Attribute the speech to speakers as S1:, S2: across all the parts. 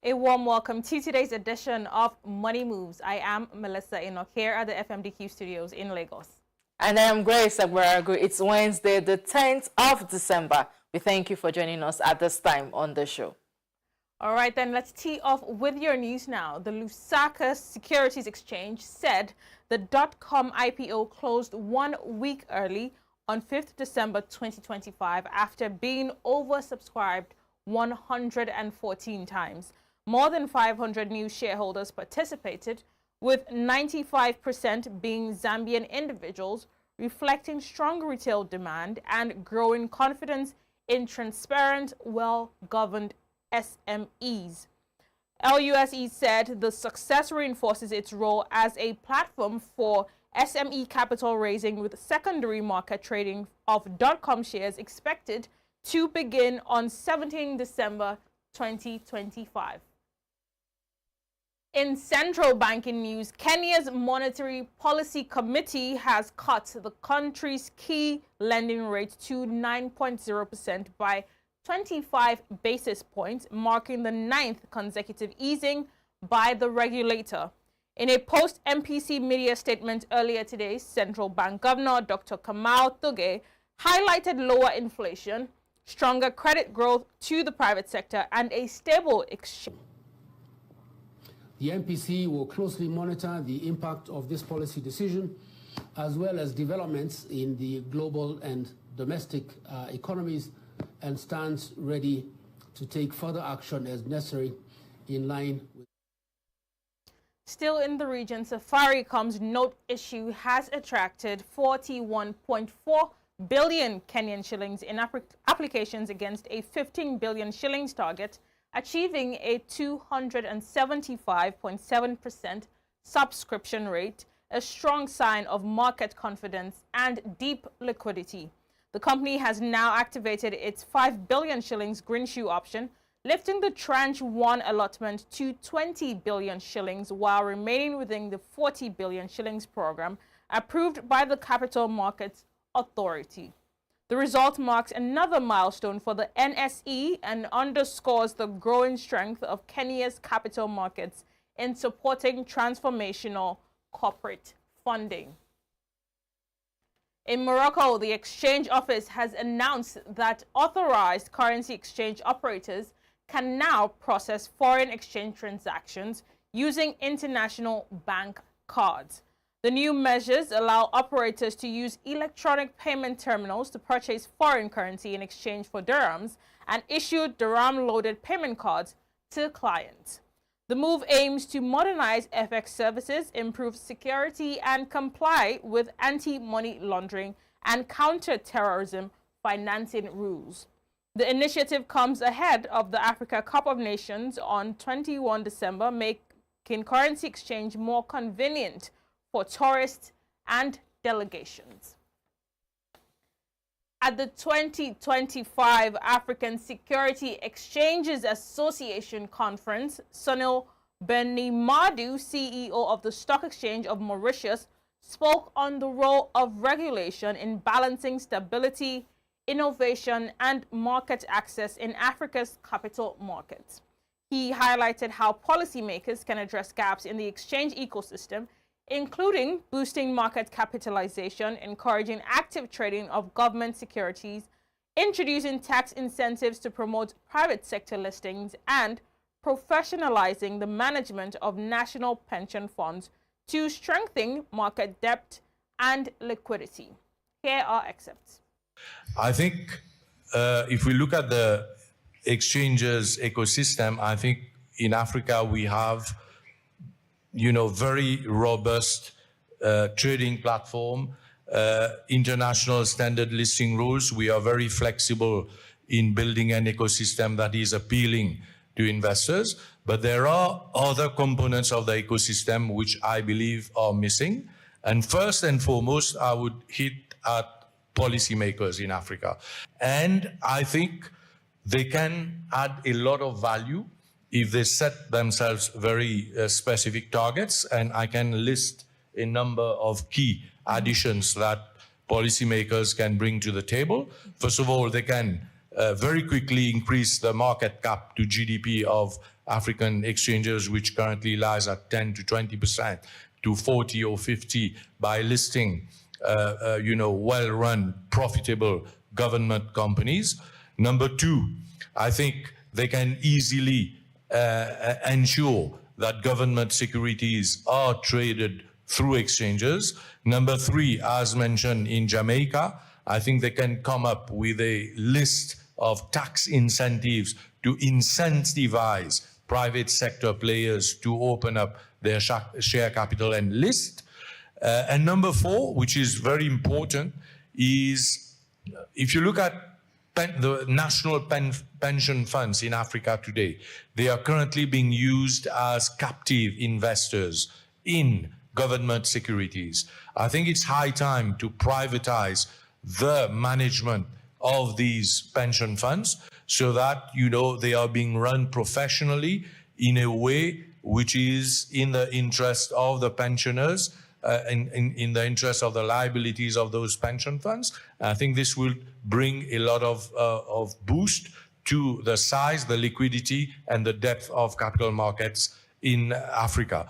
S1: A warm welcome to today's edition of Money Moves. I am Melissa Enoch here at the FMDQ studios in Lagos.
S2: And I am Grace Agbaragu. It's Wednesday, the 10th of December. We thank you for joining us at this time on the show.
S1: All right, then let's tee off with your news now. The Lusaka Securities Exchange said the .com IPO closed 1 week early on 5th December 2025 after being oversubscribed 114 times. More than 500 new shareholders participated, with 95% being Zambian individuals, reflecting strong retail demand and growing confidence in transparent, well-governed SMEs. LUSE said the success reinforces its role as a platform for SME capital raising, with secondary market trading of .com shares expected to begin on 17 December 2025. In central banking news, Kenya's Monetary Policy Committee has cut the country's key lending rate to 9.0% by 25 basis points, marking the 9th consecutive easing by the regulator. In a post-MPC media statement earlier today, Central Bank Governor Dr. Kamau Thuge highlighted lower inflation, stronger credit growth to the private sector, and a stable exchange.
S3: The MPC will closely monitor the impact of this policy decision, as well as developments in the global and domestic economies, and stands ready to take further action as necessary in line with.
S1: Still in the region, Safaricom's note issue has attracted 41.4 billion Kenyan shillings in applications against a 15 billion shillings target, achieving a 275.7% subscription rate, a strong sign of market confidence and deep liquidity. The company has now activated its 5 billion shillings green shoe option, lifting the tranche 1 allotment to 20 billion shillings while remaining within the 40 billion shillings program approved by the Capital Markets Authority. The result marks another milestone for the NSE and underscores the growing strength of Kenya's capital markets in supporting transformational corporate funding. In Morocco, the Exchange Office has announced that authorized currency exchange operators can now process foreign exchange transactions using international bank cards. The new measures allow operators to use electronic payment terminals to purchase foreign currency in exchange for dirhams and issue dirham-loaded payment cards to clients. The move aims to modernize FX services, improve security, and comply with anti-money laundering and counter-terrorism financing rules. The initiative comes ahead of the Africa Cup of Nations on 21 December, making currency exchange more convenient for tourists and delegations. At the 2025 African Security Exchanges Association Conference, Sunil Benimadu, CEO of the Stock Exchange of Mauritius, spoke on the role of regulation in balancing stability, innovation, and market access in Africa's capital markets. He highlighted how policymakers can address gaps in the exchange ecosystem, including boosting market capitalization, encouraging active trading of government securities, introducing tax incentives to promote private sector listings, and professionalizing the management of national pension funds to strengthen market depth and liquidity. Here are excerpts.
S4: I think if we look at the exchanges ecosystem, I think in Africa we have very robust trading platform, international standard listing rules. We are very flexible in building an ecosystem that is appealing to investors. But there are other components of the ecosystem which I believe are missing. And first and foremost, I would hit at policymakers in Africa. And I think they can add a lot of value if they set themselves very specific targets, and I can list a number of key additions that policymakers can bring to the table. First of all, they can very quickly increase the market cap to GDP of African exchanges, which currently lies at 10 to 20%, to 40 or 50 by listing, well-run, profitable government companies. Number two, I think they can easily ensure that government securities are traded through exchanges. Number three, as mentioned in Jamaica, I think they can come up with a list of tax incentives to incentivize private sector players to open up their share capital and list. And number four, which is very important, is if you look at the national pension funds in Africa today, they are currently being used as captive investors in government securities. I think it's high time to privatize the management of these pension funds so that, they are being run professionally in a way which is in the interest of the pensioners, in the interest of the liabilities of those pension funds. I think this will bring a lot of boost to the size, the liquidity, and the depth of capital markets in Africa.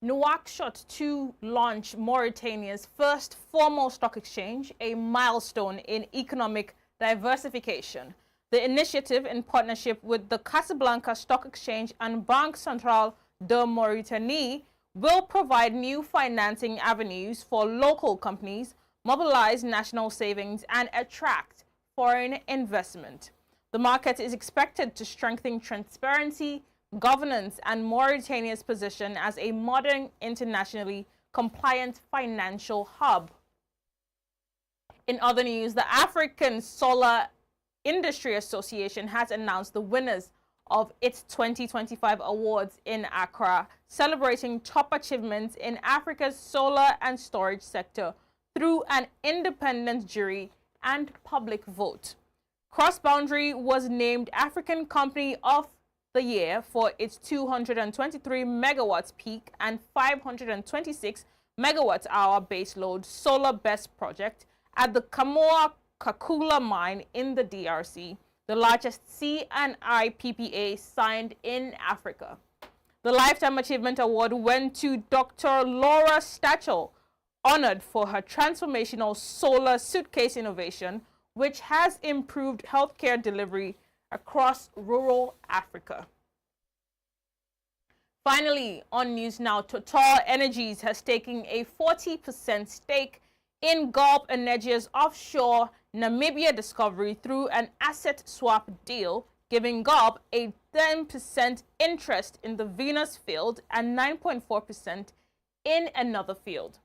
S1: Nouakchott to launch Mauritania's first formal stock exchange, a milestone in economic diversification. The initiative, in partnership with the Casablanca Stock Exchange and Banque Centrale de Mauritanie, will provide new financing avenues for local companies, mobilize national savings, and attract foreign investment. The market is expected to strengthen transparency, governance, and Mauritania's position as a modern, internationally compliant financial hub. In other news, the African Solar Industry Association has announced the winners of its 2025 awards in Accra, celebrating top achievements in Africa's solar and storage sector through an independent jury and public vote. Cross Boundary was named African Company of the Year for its 223 megawatts peak and 526 megawatt hour baseload solar BESS project at the Kamoa-Kakula mine in the DRC, the largest C&I PPA signed in Africa. The Lifetime Achievement Award went to Dr. Laura Stachel, honored for her transformational solar suitcase innovation, which has improved healthcare delivery across rural Africa. Finally, on News Now, Total Energies has taken a 40% stake in Gulf Energia's offshore Namibia discovery through an asset swap deal, giving Gulf a 10% interest in the Venus field and 9.4% in another field.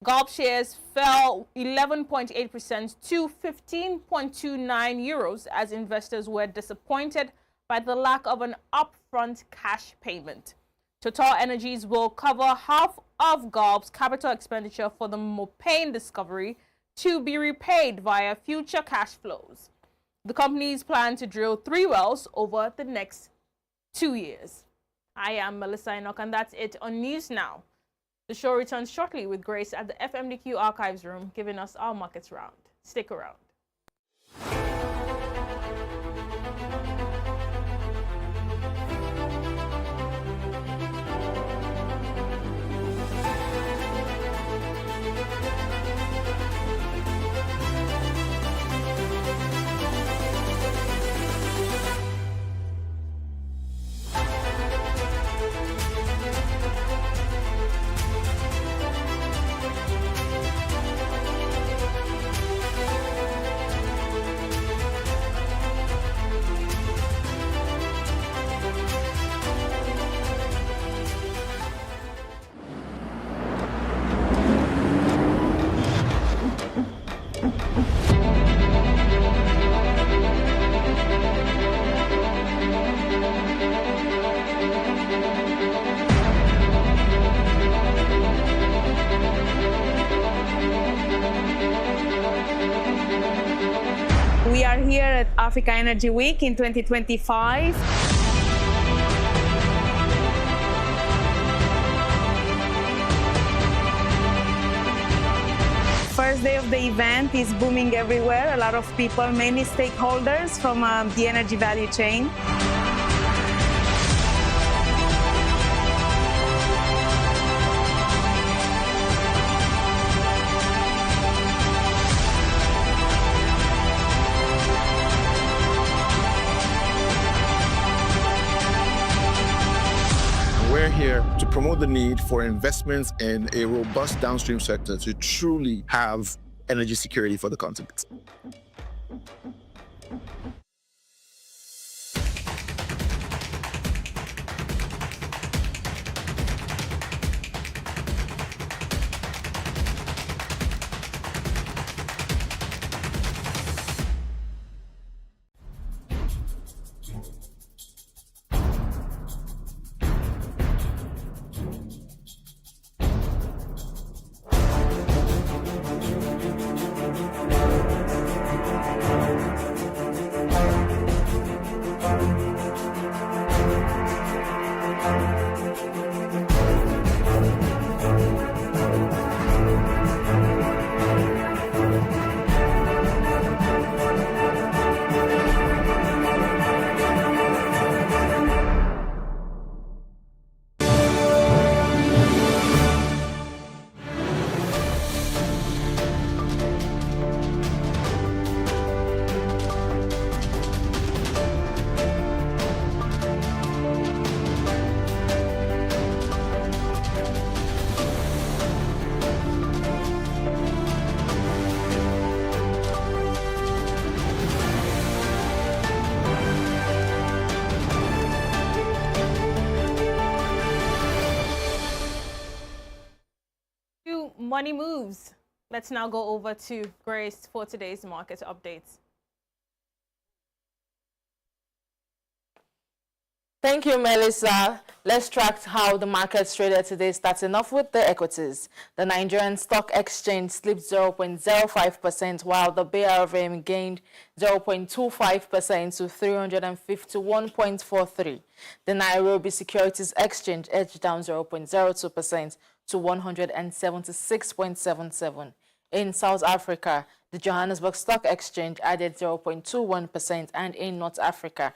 S1: Gulf shares fell 11.8% to 15.29 euros as investors were disappointed by the lack of an upfront cash payment. Total Energies will cover half of Gulf's capital expenditure for the Mopane discovery to be repaid via future cash flows. The companies plan to drill 3 wells over the next 2 years. I am Melissa Enoch, and that's it on News Now. The show returns shortly with Grace at the FMDQ Archives Room, giving us our markets round. Stick around.
S5: We are here at Africa Energy Week in 2025. first day of the event is booming everywhere. A lot of people, many stakeholders from the energy value chain.
S6: We're here to promote the need for investments in a robust downstream sector to truly have energy security for the continent.
S1: Money moves. Let's now go over to Grace for today's market updates.
S2: Thank you, Melissa. Let's track how the markets traded today, starting off with the equities. The Nigerian Stock Exchange slipped 0.05%, while the BRVM gained 0.25% to 351.43. The Nairobi Securities Exchange edged down 0.02% to 176.77. In South Africa, the Johannesburg Stock Exchange added 0.21%, and in North Africa,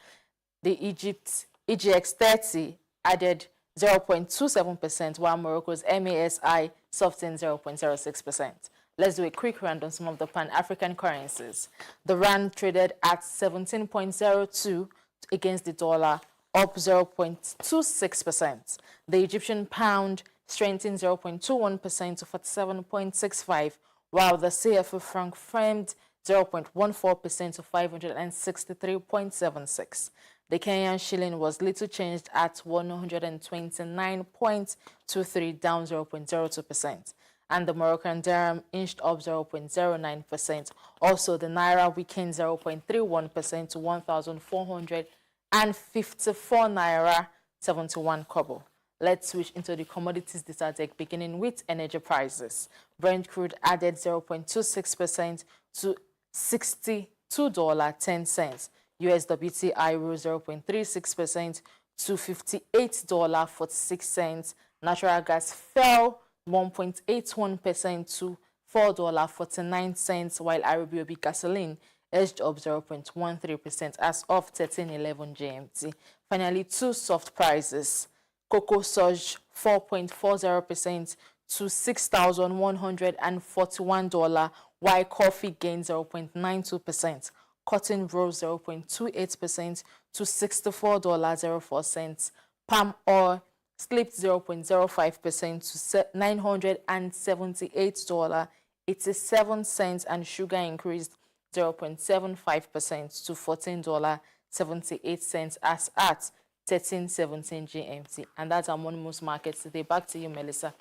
S2: the EGX 30 added 0.27%, while Morocco's MASI softened 0.06%. Let's do a quick round on some of the Pan-African currencies. The rand traded at 17.02 against the dollar, up 0.26%. The Egyptian pound strengthened 0.21% to 47.65, while the CFA franc firmed 0.14% to 563.76. The Kenyan shilling was little changed at 129.23, down 0.02%. And the Moroccan dirham inched up 0.09%. Also, the naira weakened 0.31% to 1,454 naira 71 kobo. Let's switch into the commodities data deck, beginning with energy prices. Brent crude added 0.26% to $62.10. US WTI rose 0.36% to $58.46. Natural gas fell 1.81% to $4.49, while IRBOB gasoline edged up 0.13% as of 13:11 GMT. Finally, two soft prices. Cocoa surged 4.40% to $6,141, while coffee gained 0.92%. Cotton rose 0.28% to $64.04. Palm oil slipped 0.05% to $978.87, and sugar increased 0.75% to $14.78 as at 13:17 GMT. And that's our morning moves markets today. Back to you, Melissa.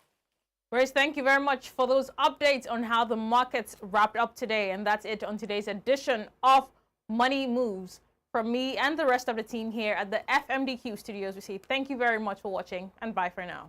S1: Grace, thank you very much for those updates on how the markets wrapped up today. And that's it on today's edition of Money Moves. From me and the rest of the team here at the FMDQ studios, we say thank you very much for watching, and bye for now.